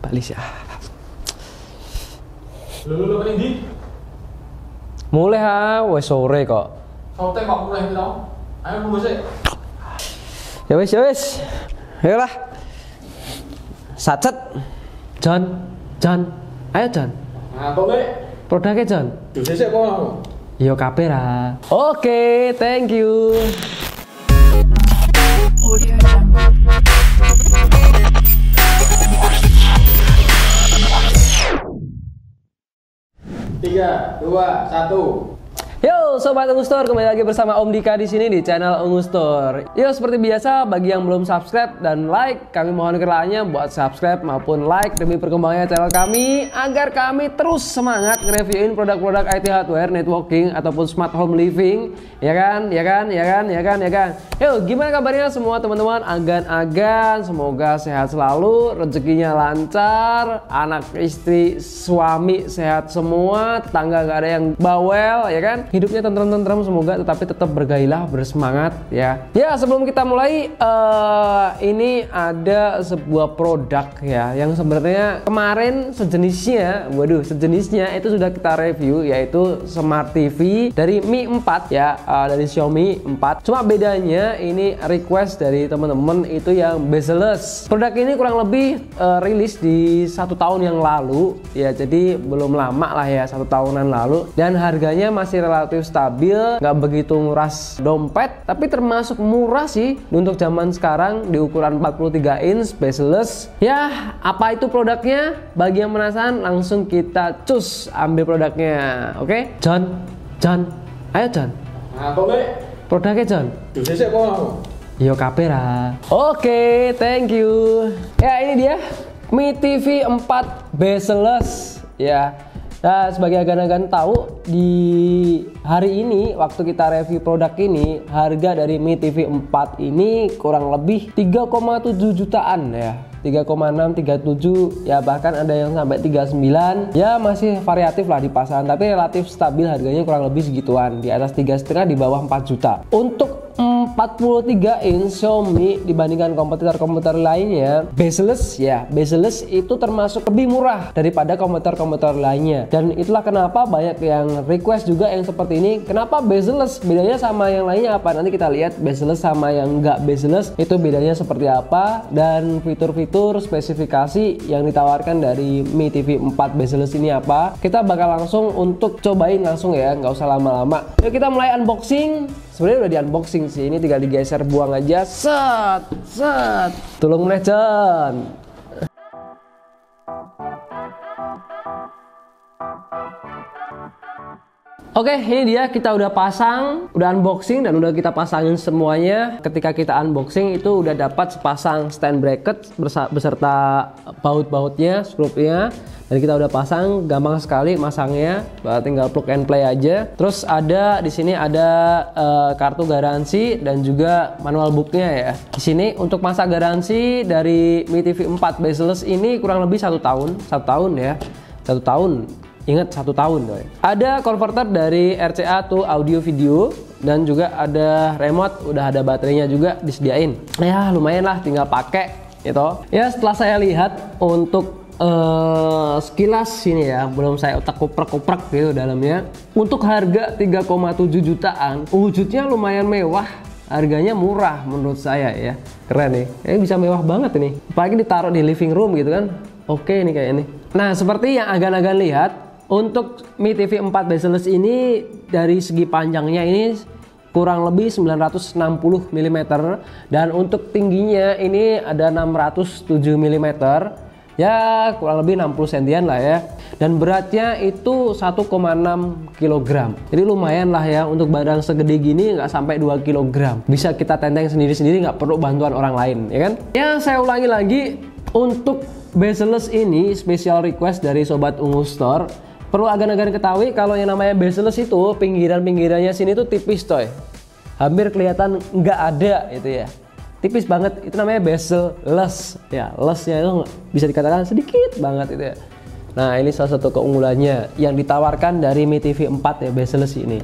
Alis ya. Lu ini Mulai ha, wes sore kok. Kau tembak mulai tau. Ayo lu sih. Ya wes. Ayolah. Sacet. John. Ayo John. Nah, boleh. Produknya John. Sik kok. Yo kabeh ra. Oke, thank you. Tiga, dua, satu. Yo Sobat Ungu Store, kembali lagi bersama Om Dika di sini di channel Ungu Store. Yo seperti biasa, bagi yang belum subscribe dan like, kami mohon kiranya buat subscribe maupun like demi perkembangannya channel kami, agar kami terus semangat nge-reviewin produk-produk IT hardware, networking ataupun smart home living. Ya kan? Yo, gimana kabarnya semua teman-teman? Agan-agan, semoga sehat selalu, rezekinya lancar, anak istri suami sehat semua, tetangga gak ada yang bawel, ya kan? Hidupnya tentrem-tentrem, semoga tetapi tetap bergairah, bersemangat ya. Ya, sebelum kita mulai, ini ada sebuah produk ya yang sebenarnya kemarin sejenisnya itu sudah kita review, yaitu Smart TV dari Mi 4 ya, dari Xiaomi 4. Cuma bedanya ini request dari teman-teman itu yang bezel-less. Produk ini kurang lebih rilis di 1 tahun yang lalu ya, jadi belum lama lah ya, 1 tahunan lalu, dan harganya masih relatif stabil, nggak begitu nguras dompet, tapi termasuk murah sih untuk zaman sekarang di ukuran 43 inch bezel-less. Ya, apa itu produknya? Bagi yang penasaran, langsung kita cus ambil produknya. Oke? John. Ayo John. Nah, boleh. Produknya John. Sik kok. Yo kabeh ra. Oke, thank you. Ya, ini dia Mi TV 4 bezel-less ya. Nah, sebagai agan-agan tahu, di hari ini waktu kita review produk ini, harga dari Mi TV 4 ini kurang lebih 3,7 jutaan ya. 3,6, 37 ya, bahkan ada yang sampai 39 ya, masih variatif lah di pasaran, tapi relatif stabil harganya kurang lebih segituan, di atas 3,5, di bawah 4 juta. Untuk 43 inch Xiaomi dibandingkan komputer-komputer lainnya bezel-less ya, bezel-less itu termasuk lebih murah daripada komputer-komputer lainnya, dan itulah kenapa banyak yang request juga yang seperti ini. Kenapa bezel-less? Bedanya sama yang lainnya apa? Nanti kita lihat bezel-less sama yang enggak bezel-less itu bedanya seperti apa, dan fitur-fitur spesifikasi yang ditawarkan dari Mi TV 4 bezel-less ini apa. Kita bakal langsung untuk cobain langsung ya, nggak usah lama-lama. Yuk kita mulai unboxing. Sebenarnya udah di unboxing sih, ini tinggal digeser, buang aja, set. Tolong meneh John. Oke, ini dia, kita udah pasang, udah unboxing dan udah kita pasangin semuanya. Ketika kita unboxing itu udah dapat sepasang stand bracket beserta baut-bautnya, skrupnya, dan kita udah pasang, gampang sekali masangnya, tinggal plug and play aja. Terus ada di sini ada kartu garansi dan juga manual booknya ya. Di sini untuk masa garansi dari Mi TV 4 bezel-less ini kurang lebih 1 tahun ya, 1 tahun. Ingat, 1 tahun doi. Ada converter dari RCA to audio video, dan juga ada remote, udah ada baterainya juga disediain. Ya lumayan lah, tinggal pakai gitu. Ya, setelah saya lihat untuk sekilas sini ya, belum saya otak kuprek gitu dalamnya. Untuk harga 3,7 jutaan, wujudnya lumayan mewah, harganya murah menurut saya ya. Keren nih, bisa mewah banget ini. Apalagi ditaruh di living room gitu kan. Oke nih kayak ini. Nah, seperti yang agan-agan lihat, untuk Mi TV 4 bezel-less ini dari segi panjangnya ini kurang lebih 960 mm, dan untuk tingginya ini ada 607 mm ya, kurang lebih 60 cm lah ya, dan beratnya itu 1,6 kg. Jadi lumayan lah ya, untuk badan segede gini nggak sampai 2 kg, bisa kita tenteng sendiri-sendiri, nggak perlu bantuan orang lain ya kan. Ya, saya ulangi lagi, untuk bezel-less ini special request dari Sobat Ungu Store. Perlu agan-agan ketahui kalau yang namanya bezel-less itu pinggiran-pinggirannya sini tuh tipis coy, hampir kelihatan nggak ada itu ya, tipis banget, itu namanya bezel-less ya. Lessnya itu bisa dikatakan sedikit banget itu ya. Nah, ini salah satu keunggulannya yang ditawarkan dari Mi TV 4 ya, bezel-less ini.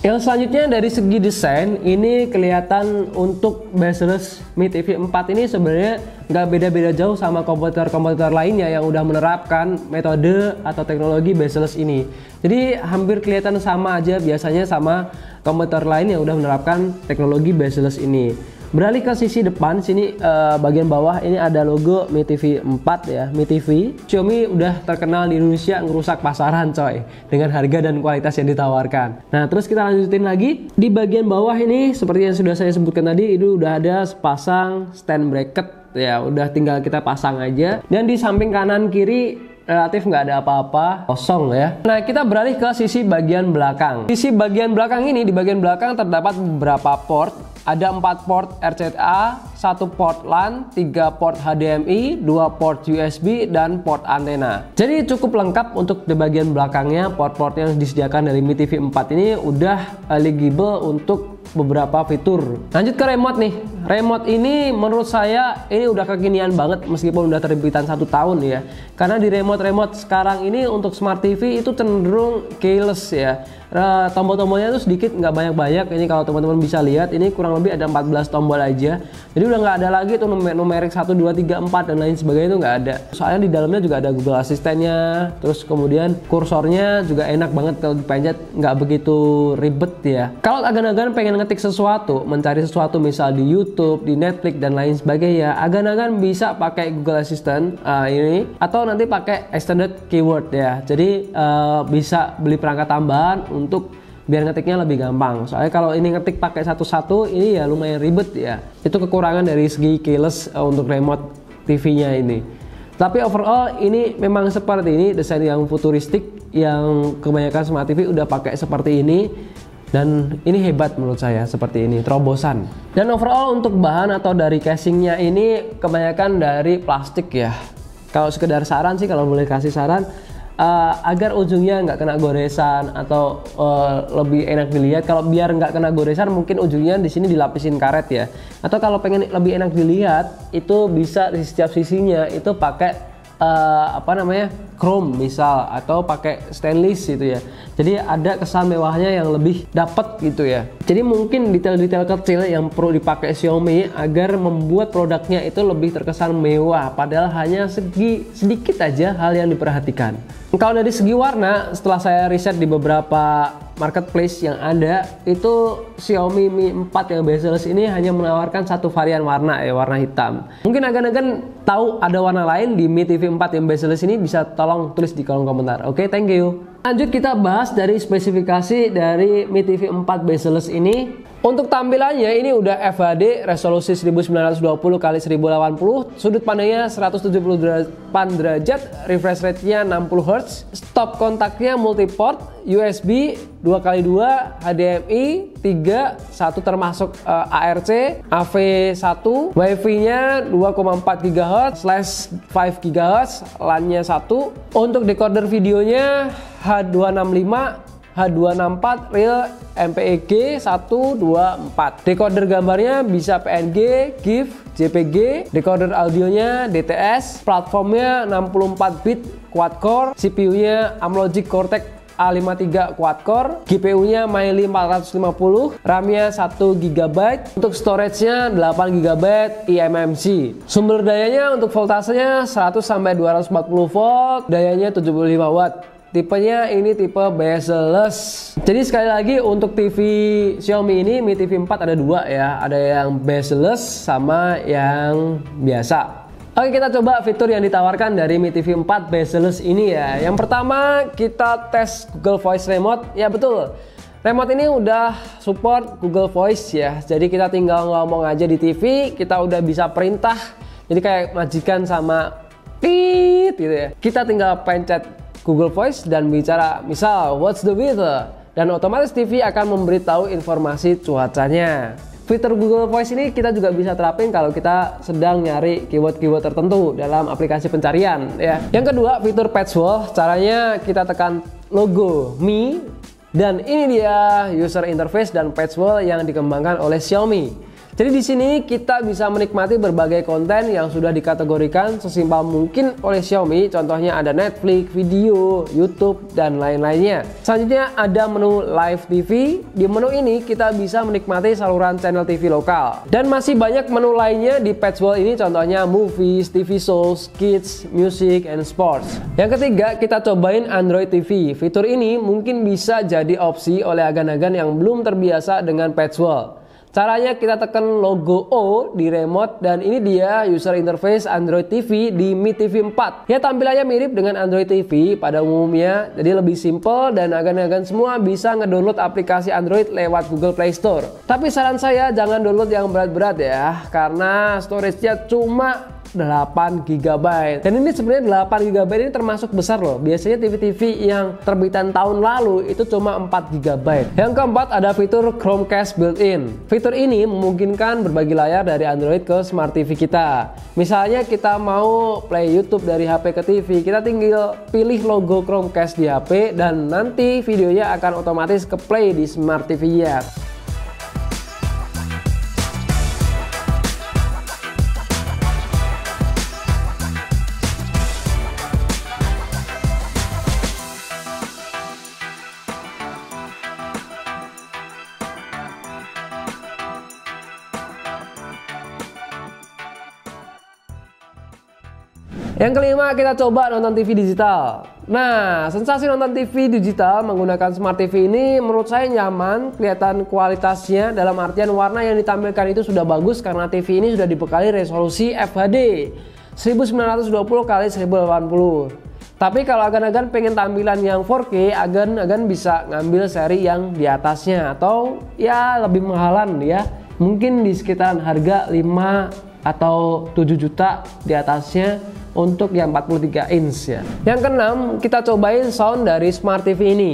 Yang selanjutnya dari segi desain, ini kelihatan untuk bezel-less Mi TV 4 ini sebenarnya nggak beda-beda jauh sama komputer-komputer lainnya yang udah menerapkan metode atau teknologi bezel-less ini. Jadi hampir kelihatan sama aja biasanya sama komputer lain yang udah menerapkan teknologi bezel-less ini. Beralih ke sisi depan sini, bagian bawah ini ada logo Mi TV 4 ya, Mi TV. Xiaomi udah terkenal di Indonesia ngerusak pasaran coy dengan harga dan kualitas yang ditawarkan. Nah, terus kita lanjutin lagi di bagian bawah ini seperti yang sudah saya sebutkan tadi, itu udah ada sepasang stand bracket ya, udah tinggal kita pasang aja. Dan di samping kanan kiri relatif nggak ada apa-apa, kosong ya. Nah, kita beralih ke sisi bagian belakang. Sisi bagian belakang ini, di bagian belakang terdapat beberapa port. Ada 4 port RCA, 1 port LAN, 3 port HDMI, 2 port USB, dan port antena. Jadi cukup lengkap untuk di bagian belakangnya. Port-port yang disediakan dari Mi TV 4 ini udah eligible untuk beberapa fitur. Lanjut ke remote nih. Remote ini menurut saya ini udah kekinian banget meskipun udah terbitan 1 tahun ya. Karena di remote sekarang ini untuk Smart TV itu cenderung keyless ya. Tombol-tombolnya itu sedikit, nggak banyak-banyak. Ini kalau teman-teman bisa lihat, ini kurang lebih ada 14 tombol aja. Jadi udah nggak ada lagi tuh numerik 1, 2, 3, 4 dan lain sebagainya, itu nggak ada. Soalnya di dalamnya juga ada Google Asistennya, terus kemudian kursornya juga enak banget kalau dipencet, nggak begitu ribet ya. Kalau agan-agan pengen ngetik sesuatu, mencari sesuatu misal di YouTube, di Netflix dan lain sebagainya, agan-agan bisa pakai Google Assistant ini, atau nanti pakai extended keyword ya. Jadi bisa beli perangkat tambahan untuk biar ngetiknya lebih gampang. Soalnya kalau ini ngetik pakai satu-satu ini ya lumayan ribet ya. Itu kekurangan dari segi keyless untuk remote TV-nya ini. Tapi overall ini memang seperti ini, desain yang futuristik yang kebanyakan Smart TV udah pakai seperti ini. Dan ini hebat menurut saya, seperti ini, terobosan. Dan overall untuk bahan atau dari casingnya ini kebanyakan dari plastik ya. Kalau sekedar saran sih, kalau boleh kasih saran, agar ujungnya nggak kena goresan atau lebih enak dilihat. Kalau biar nggak kena goresan, mungkin ujungnya di sini dilapisin karet ya. Atau kalau pengen lebih enak dilihat, itu bisa di setiap sisinya itu pakai chrome misal, atau pakai stainless gitu ya. Jadi ada kesan mewahnya yang lebih dapat gitu ya. Jadi mungkin detail-detail kecil yang perlu dipakai Xiaomi agar membuat produknya itu lebih terkesan mewah, padahal hanya sedikit aja hal yang diperhatikan. Kalau dari segi warna, setelah saya riset di beberapa marketplace yang ada, itu Xiaomi Mi 4 yang bezel-less ini hanya menawarkan satu varian warna ya, warna hitam. Mungkin agan-agan tahu ada warna lain di Mi TV 4 yang bezel-less ini, bisa tolong tulis di kolom komentar. Oke, thank you. Lanjut kita bahas dari spesifikasi dari Mi TV 4 bezel-less ini. Untuk tampilannya ini udah FHD, resolusi 1920 x 1080, sudut pandangnya 178 derajat, refresh rate-nya 60 Hz, stop kontaknya multiport, USB 2x2, HDMI 3, 1 termasuk ARC, AV1, WiFi-nya 2,4 GHz/5 GHz, LAN-nya 1. Untuk decoder videonya H265, H264, Real, MPEG 124. Decoder gambarnya bisa PNG, GIF, JPG. Decoder audionya DTS. Platformnya 64 bit quad core. CPU-nya Amlogic Cortex A53 quad core. GPU-nya Mali 450. RAM-nya 1 GB. Untuk storage-nya 8 GB eMMC. Sumber dayanya untuk voltasenya 100 sampai 240 volt. Dayanya 75 watt. Tipenya ini tipe bezel-less. Jadi sekali lagi untuk TV Xiaomi ini, Mi TV 4 ada dua ya. Ada yang bezel-less sama yang biasa. Oke, kita coba fitur yang ditawarkan dari Mi TV 4 bezel-less ini ya. Yang pertama kita tes Google Voice Remote. Ya betul, remote ini udah support Google Voice ya. Jadi kita tinggal ngomong aja di TV, kita udah bisa perintah. Jadi kayak majikan sama tit gitu ya. Kita tinggal pencet Google Voice dan bicara misal what's the weather, dan otomatis TV akan memberitahu informasi cuacanya. Fitur Google Voice ini kita juga bisa terapin kalau kita sedang nyari keyword-keyword tertentu dalam aplikasi pencarian ya. Yang kedua, fitur Patch Wall. Caranya kita tekan logo Mi, dan ini dia user interface dan Patch Wall yang dikembangkan oleh Xiaomi. Jadi di sini kita bisa menikmati berbagai konten yang sudah dikategorikan sesimpel mungkin oleh Xiaomi. Contohnya ada Netflix, video, YouTube, dan lain-lainnya. Selanjutnya ada menu Live TV. Di menu ini kita bisa menikmati saluran channel TV lokal. Dan masih banyak menu lainnya di Patchworld ini, contohnya movies, TV shows, kids, music, and sports. Yang ketiga, kita cobain Android TV. Fitur ini mungkin bisa jadi opsi oleh agan-agan yang belum terbiasa dengan Patchworld. Caranya kita tekan logo O di remote dan ini dia user interface Android TV di Mi TV 4. Ya, tampilannya mirip dengan Android TV pada umumnya, jadi lebih simple dan agan-agan semua bisa ngedownload aplikasi Android lewat Google Play Store. Tapi saran saya jangan download yang berat-berat ya, karena storage-nya cuma 8 GB. Dan ini sebenarnya 8 GB ini termasuk besar loh. Biasanya TV-TV yang terbitan tahun lalu itu cuma 4 GB. Yang keempat ada fitur Chromecast built-in. Fitur ini memungkinkan berbagi layar dari Android ke Smart TV kita. Misalnya kita mau play YouTube dari HP ke TV, kita tinggal pilih logo Chromecast di HP dan nanti videonya akan otomatis ke play di Smart TV-nya. Yang kelima, kita coba nonton TV digital. Nah, sensasi nonton TV digital menggunakan Smart TV ini menurut saya nyaman, kelihatan kualitasnya dalam artian warna yang ditampilkan itu sudah bagus karena TV ini sudah dibekali resolusi FHD 1920 x 1080. Tapi kalau agan-agan pengen tampilan yang 4K, agan-agan bisa ngambil seri yang di atasnya atau ya lebih mahalan ya. Mungkin di sekitaran harga 5 atau 7 juta di atasnya untuk yang 43 inch ya. Yang keenam, kita cobain sound dari Smart TV ini.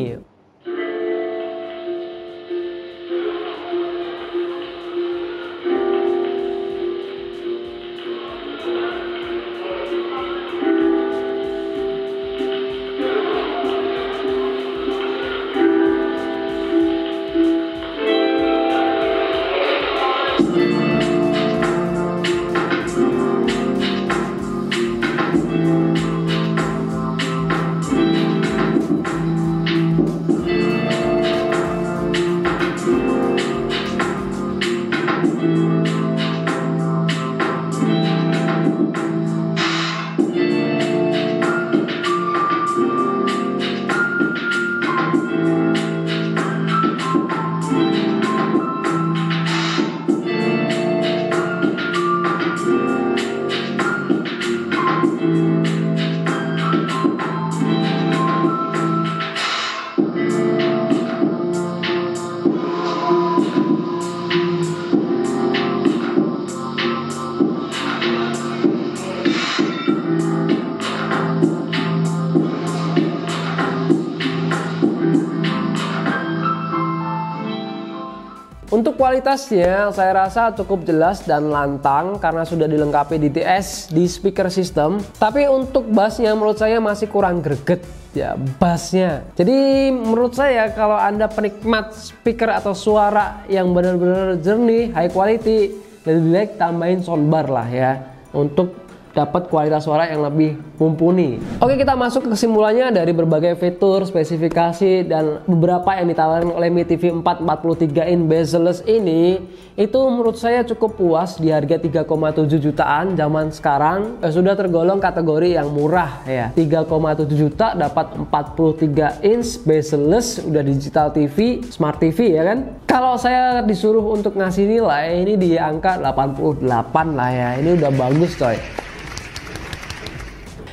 Untuk kualitasnya saya rasa cukup jelas dan lantang karena sudah dilengkapi DTS di speaker system. Tapi untuk bassnya menurut saya masih kurang greget ya bassnya. Jadi menurut saya kalau Anda penikmat speaker atau suara yang benar-benar jernih, high quality, lebih baik tambahin soundbar lah ya untuk dapat kualitas suara yang lebih mumpuni. Oke, kita masuk ke kesimpulannya dari berbagai fitur, spesifikasi, dan beberapa yang ditawarkan oleh Mi TV 4 43 in bezel-less ini, itu menurut saya cukup puas di harga 3,7 jutaan zaman sekarang. Sudah tergolong kategori yang murah ya. 3,7 juta dapat 43 inch bezel-less, udah digital TV, Smart TV ya kan. Kalau saya disuruh untuk ngasih nilai, ini di angka 88 lah ya. Ini udah bagus coy.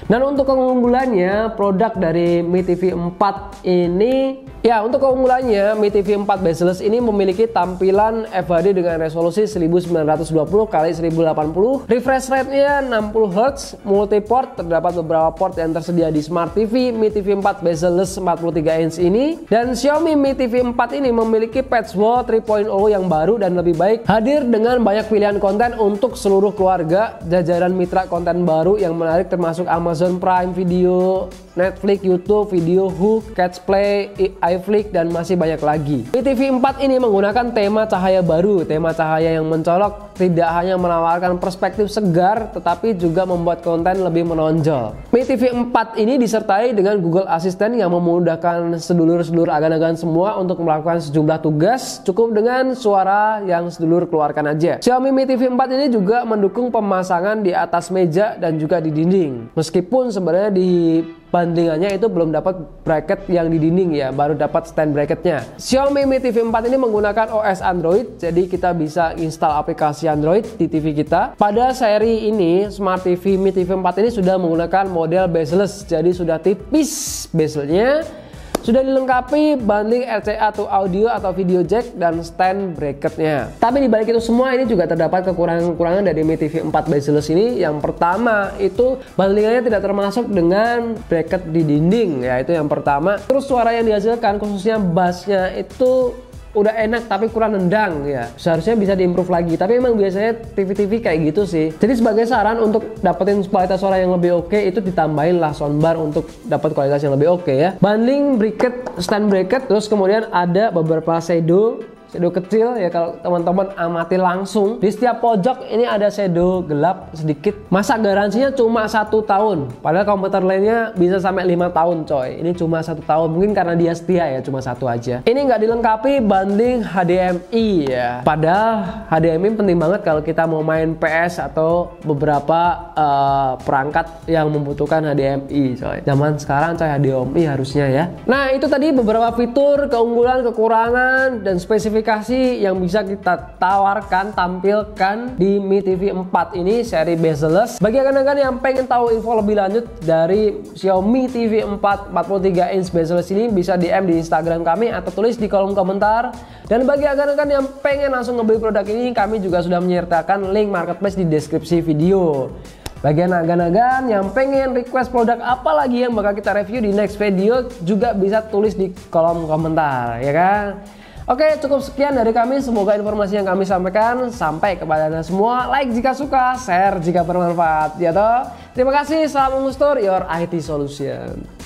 Dan untuk keunggulannya, produk dari Mi TV 4 ini, ya untuk keunggulannya Mi TV 4 bezel-less ini memiliki tampilan FHD dengan resolusi 1920 x 1080, refresh rate-nya 60 Hz, multiport, terdapat beberapa port yang tersedia di Smart TV Mi TV 4 bezel-less 43 inch ini. Dan Xiaomi Mi TV 4 ini memiliki Patchworld 3.0 yang baru dan lebih baik, hadir dengan banyak pilihan konten untuk seluruh keluarga, jajaran mitra konten baru yang menarik termasuk Amazon Prime Video, Netflix, YouTube, Video Hook, Catch Play, iFlix, dan masih banyak lagi. Mi TV 4 ini menggunakan tema cahaya baru, tema cahaya yang mencolok, tidak hanya menawarkan perspektif segar, tetapi juga membuat konten lebih menonjol. Mi TV 4 ini disertai dengan Google Assistant yang memudahkan sedulur-sedulur agan-agan semua untuk melakukan sejumlah tugas, cukup dengan suara yang sedulur keluarkan aja. Xiaomi Mi TV 4 ini juga mendukung pemasangan di atas meja dan juga di dinding. Meskipun sebenarnya di bandingannya itu belum dapat bracket yang di dinding ya, baru dapat stand bracketnya. Xiaomi Mi TV 4 ini menggunakan OS Android, jadi kita bisa install aplikasi Android di TV kita. Pada seri ini, Smart TV Mi TV 4 ini sudah menggunakan model bezel-less, jadi sudah tipis bezelnya. Sudah dilengkapi bundling RCA to audio atau video jack dan stand bracketnya. Tapi dibalik itu semua ini juga terdapat kekurangan-kekurangan dari Mi TV 4 bezel-less ini. Yang pertama itu bundlingannya tidak termasuk dengan bracket di dinding ya, itu yang pertama. Terus suara yang dihasilkan khususnya bassnya itu udah enak tapi kurang nendang ya, seharusnya bisa diimprove lagi, tapi emang biasanya TV-TV kayak gitu sih. Jadi sebagai saran untuk dapetin kualitas suara yang lebih oke, itu ditambahin lah soundbar untuk dapat kualitas yang lebih oke ya. Bundling bracket, stand bracket, terus kemudian ada beberapa shadow kecil ya, kalau teman-teman amati langsung di setiap pojok ini ada shadow gelap sedikit. Masa garansinya cuma 1 tahun, padahal komputer lainnya bisa sampai 5 tahun coy. Ini cuma 1 tahun, mungkin karena dia setia ya, cuma 1 aja. Ini nggak dilengkapi bundling HDMI ya, padahal HDMI penting banget kalau kita mau main PS atau beberapa perangkat yang membutuhkan HDMI coy. Zaman sekarang coy HDMI harusnya ya. Nah itu tadi beberapa fitur, keunggulan, kekurangan, dan spesifikasi yang bisa kita tampilkan di Mi TV 4 ini seri bezel-less. Bagi rekan-rekan yang pengen tahu info lebih lanjut dari Xiaomi TV 4 43 inch bezel-less ini, bisa DM di Instagram kami atau tulis di kolom komentar. Dan bagi rekan-rekan yang pengen langsung ngebeli produk ini, kami juga sudah menyertakan link marketplace di deskripsi video. Bagi agan-agan yang pengen request produk apa lagi yang bakal kita review di next video, juga bisa tulis di kolom komentar ya kan. Oke, cukup sekian dari kami. Semoga informasi yang kami sampaikan sampai kepada Anda semua. Like jika suka, share jika bermanfaat. Ya toh. Terima kasih. Salam Ungustur, your IT solution.